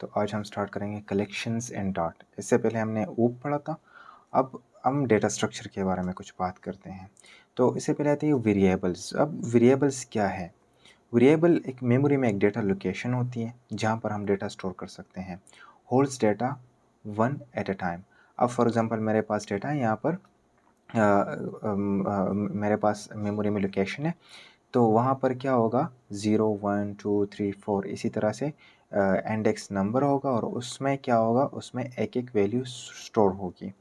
तो आज हम स्टार्ट करेंगे कलेक्शंस एंड डाट। इससे पहले हमने ऊप पढ़ा था। अब हम डेटा स्ट्रक्चर के बारे में कुछ बात करते हैं। तो इससे पहले आती है वेरिएबल्स। अब वेरिएबल्स क्या है? वेरिएबल एक मेमोरी में एक डेटा लोकेशन होती है जहाँ पर हम डेटा स्टोर कर सकते हैं। Holds data one at a time. अब फॉर एग्जांपल मेरे पास डेटा है यहाँ पर, मेरे पास मेमोरी में लोकेशन है, तो वहाँ पर क्या होगा 0 1 2 3 4 इसी तरह से इंडेक्स नंबर होगा और उसमें क्या होगा, उसमें एक एक वैल्यू स्टोर होगी।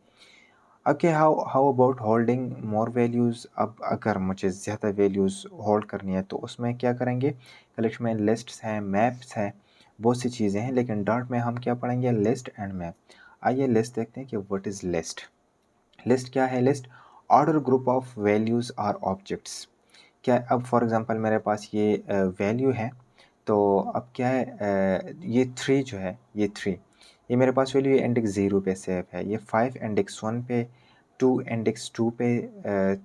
Okay, how how about holding more values. अब अगर मुझे ज़्यादा वैल्यूज़ होल्ड करनी है तो उसमें क्या करेंगे, कलेक्शन में लिस्ट्स हैं, मैप्स हैं, बहुत सी चीज़ें हैं, लेकिन डार्ट में हम क्या पढ़ेंगे, लिस्ट एंड मैप। आइए लिस्ट देखते हैं कि व्हाट इज़ लिस्ट। लिस्ट क्या है? List order group of values or objects. क्या अब फॉर एग्जांपल मेरे पास ये वैल्यू है, तो अब क्या है, ये 3 जो है, ये 3 ये मेरे पास वैल्यू इंडेक्स 0 पे सेव है, ये 5 इंडेक्स 1 पे, 2 इंडेक्स 2 पे,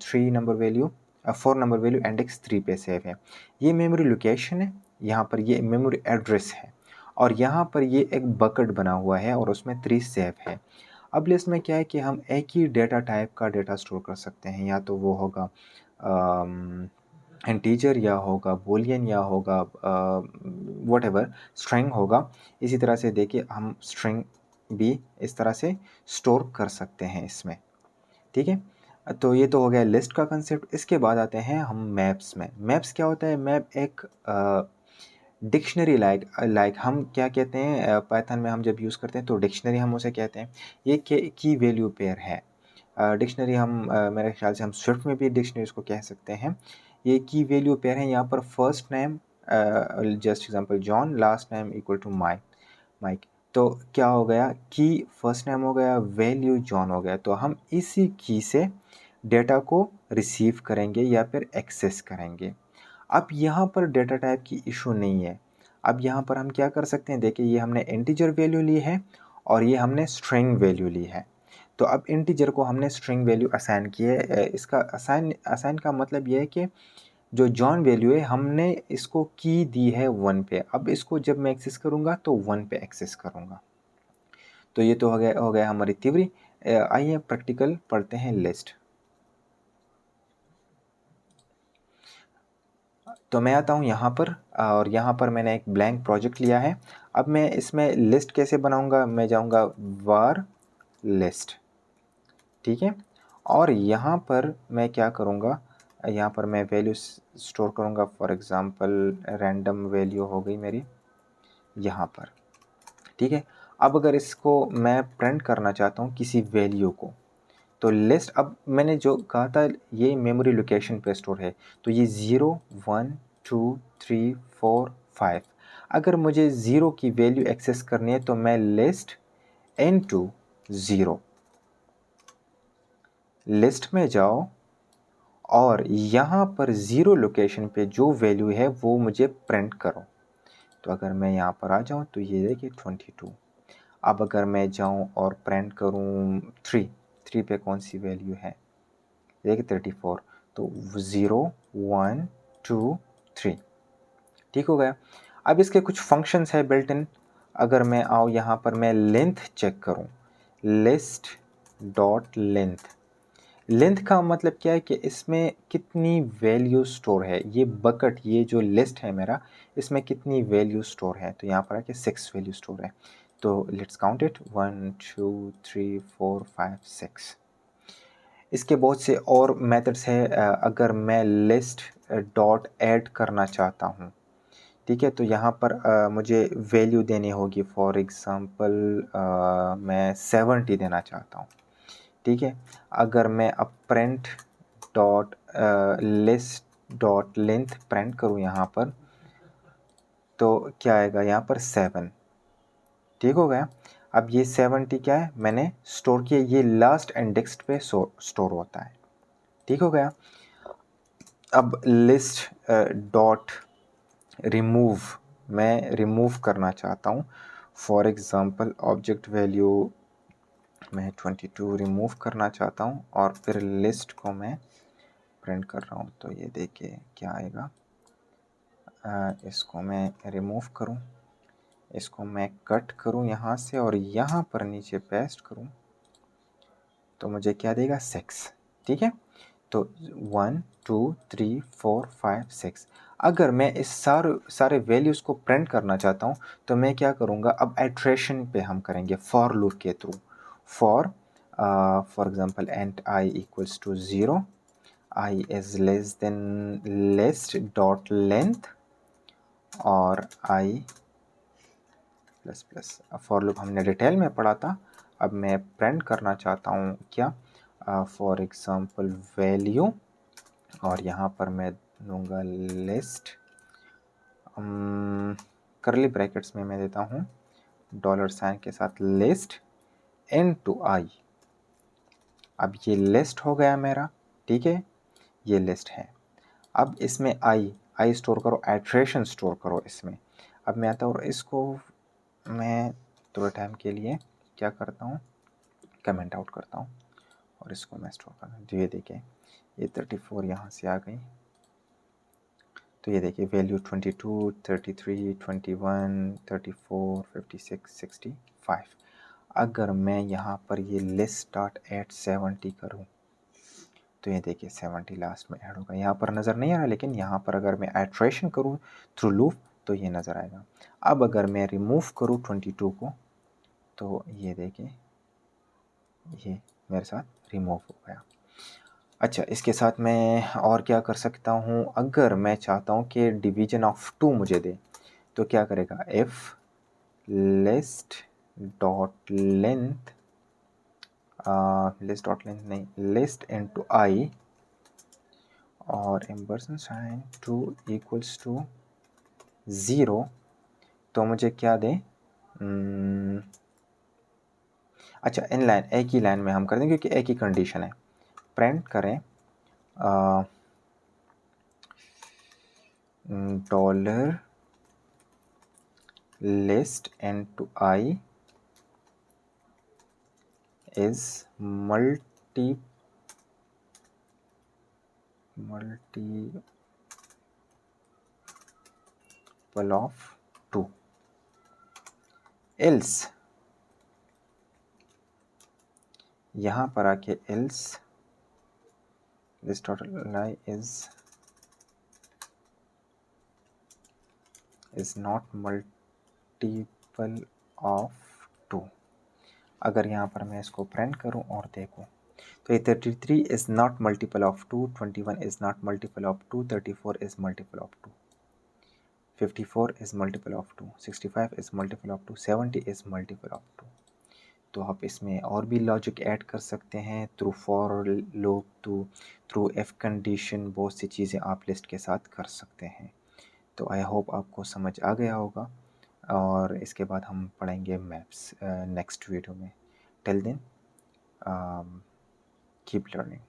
3 number value 4 number value index 3 पे सेव है। ये मेमोरी लोकेशन है, यहाँ पर ये मेमोरी एड्रेस है और यहाँ पर ये एक बकेट बना हुआ है और उसमें 3 सेव है। अब लिस्ट में क्या है कि हम एक ही डेटा टाइप का डेटा स्टोर कर सकते हैं, या तो वो होगा इंटीजर या होगा बूलियन या होगा व्हाटएवर स्ट्रिंग होगा। इसी तरह से देखिए हम स्ट्रिंग भी इस तरह से स्टोर कर सकते हैं इसमें, ठीक है। तो ये तो हो गया लिस्ट का कंसेप्ट। इसके बाद आते हैं हम मैप्स में। मैप्स क्या होता है? मैप एक डिक्शनरी लाइक हम क्या कहते हैं, पाइथन में हम जब यूज़ करते हैं तो डिक्शनरी हम उसे कहते हैं। ये की वैल्यू पेयर है। डिक्शनरी हम मेरे ख्याल से हम स्विफ्ट में भी डिक्शनरीज को कह सकते हैं। ये की वैल्यू पेयर है। यहाँ पर first name just example John, last name equal to Mike. तो क्या हो गया, की फर्स्ट नेम हो गया, वैल्यू जॉन हो गया। तो हम इसी की से डेटा को रिसीव करेंगे या फिर एक्सेस करेंगे। अब यहाँ पर डेटा टाइप की इशू नहीं है। अब यहाँ पर हम क्या कर सकते हैं, देखिए ये हमने इंटीजर वैल्यू ली है और ये हमने स्ट्रिंग वैल्यू ली है। तो अब इंटीजर को हमने स्ट्रिंग वैल्यू असाइन की है। इसका असाइन का मतलब ये है कि जो जॉन वैल्यू है हमने इसको की दी है 1 पे। अब इसको जब मैं एक्सेस करूँगा तो 1 पे एक्सेस करूँगा। तो ये तो हो गया हमारी थ्योरी। आइए प्रैक्टिकल पढ़ते हैं लिस्ट। तो मैं आता हूँ यहाँ पर और यहाँ पर मैंने एक ब्लैंक प्रोजेक्ट लिया है। अब मैं इसमें लिस्ट कैसे बनाऊँगा, मैं जाऊँगा var लिस्ट, ठीक है। और यहाँ पर मैं क्या करूँगा, यहाँ पर मैं वैल्यू स्टोर करूँगा। फॉर एग्ज़ाम्पल रैंडम वैल्यू हो गई मेरी यहाँ पर, ठीक है। अब अगर इसको मैं प्रिंट करना चाहता हूँ किसी वैल्यू को, तो लिस्ट, अब मैंने जो कहा था ये मेमोरी लोकेशन पे स्टोर है, तो ये 0 1 2 3 4 5। अगर मुझे 0 की वैल्यू एक्सेस करनी है तो मैं लिस्ट इनटू 0, लिस्ट में जाओ और यहाँ पर 0 लोकेशन पे जो वैल्यू है वो मुझे प्रिंट करो। तो अगर मैं यहाँ पर आ जाऊँ तो ये देखिए 22। अब अगर मैं जाऊँ और प्रिंट करूँ 3 पे कौन सी वैल्यू है, देखिए 34। तो 0 1 2 3, ठीक हो गया। अब इसके कुछ फंक्शंस है बिल्ट इन। अगर मैं आऊँ यहाँ पर मैं लेंथ चेक करूँ, लिस्ट डॉट लेंथ। लेंथ का मतलब क्या है कि इसमें कितनी वैल्यू स्टोर है, ये बकेट, ये जो लिस्ट है मेरा, इसमें कितनी वैल्यू स्टोर है। तो यहाँ पर है कि 6 वैल्यू स्टोर है। तो लेट्स काउंट इट 1 2 3 4 5 6। इसके बहुत से और मेथड्स है। अगर मैं लिस्ट डॉट ऐड करना चाहता हूँ, ठीक है, तो यहाँ पर मुझे वैल्यू देनी होगी। फॉर एग्ज़ाम्पल मैं 70 देना चाहता हूँ, ठीक है। अगर मैं अब print dot list dot length print करूँ यहाँ पर, तो क्या आएगा यहाँ पर 7, ठीक हो गया। अब ये 70 क्या है, मैंने स्टोर किया, ये लास्ट इंडेक्स पे स्टोर होता है, ठीक हो गया। अब लिस्ट डॉट रिमूव, मैं रिमूव करना चाहता हूँ। फॉर एग्ज़ाम्पल ऑब्जेक्ट वैल्यू मैं 22 रिमूव करना चाहता हूँ और फिर लिस्ट को मैं प्रिंट कर रहा हूँ। तो ये देखिए क्या आएगा, इसको मैं रिमूव करूँ, इसको मैं कट करूं यहाँ से और यहाँ पर नीचे पेस्ट करूं तो मुझे क्या देगा 6। ठीक है, तो 1 2 3 4 5 6। अगर मैं इस सारे वैल्यूज़ को प्रिंट करना चाहता हूँ तो मैं क्या करूँगा, अब आइट्रेशन पे हम करेंगे फॉर लूप के थ्रू। For example and i equals to 0, i is less than list dot length और i plus plus. For loop हमने डिटेल में पढ़ा था, अब मैं प्रिंट करना चाहता हूँ क्या, फॉर एग्जांपल वैल्यू, और यहाँ पर मैं दूंगा लिस्ट, करली ब्रैकेट्स में मैं देता हूँ डॉलर साइन के साथ लिस्ट इनटू आई। अब ये लिस्ट हो गया मेरा, ठीक है, ये लिस्ट है। अब इसमें आई स्टोर करो, आइट्रेशन स्टोर करो इसमें। अब मैं आता हूँ और इसको मैं थोड़े टाइम के लिए क्या करता हूँ, कमेंट आउट करता हूँ और इसको मैं स्टोर करता हूँ। तो ये देखिए ये 34 यहाँ से आ गई, तो ये देखिए वैल्यू 22 33 21 34 56 65। अगर मैं यहाँ पर ये लिस्ट स्टार्ट एट 70 करूँ तो ये देखिए 70 लास्ट में ऐड होगा, यहाँ पर नज़र नहीं आ रहा, लेकिन यहाँ पर अगर मैं आइट्रेशन करूँ थ्रू लूप तो ये नज़र आएगा। अब अगर मैं रिमूव करूँ 22 को तो ये देखिए ये मेरे साथ रिमूव हो गया। अच्छा, इसके साथ मैं और क्या कर सकता हूँ, अगर मैं चाहता हूँ कि डिवीजन ऑफ 2 मुझे दे तो क्या करेगा, if list dot length, list dot length नहीं, लिस्ट इनटू आई और एम्परसेंड साइन 2 इक्वल्स टू 0, तो मुझे क्या दे, अच्छा इन लाइन, एक ही लाइन में हम कर दें क्योंकि एक ही कंडीशन है। प्रिंट करें dollar list into I is multiple of 2, else यहाँ पर आके else this total I is not multiple of 2। अगर यहाँ पर मैं इसको प्रिंट करूँ और देखूँ तो ये 33 is not multiple of 2, 21 is not multiple of 2, 34 is multiple of 2, 54 is multiple of 2, 65 is multiple of 2, 70 is multiple of 2। तो आप इसमें और भी लॉजिक ऐड कर सकते हैं through for loop, through if condition, बहुत सी चीज़ें आप लिस्ट के साथ कर सकते हैं। तो आई होप आपको समझ आ गया होगा और इसके बाद हम पढ़ेंगे मैप्स नेक्स्ट वीडियो में। Till then keep learning.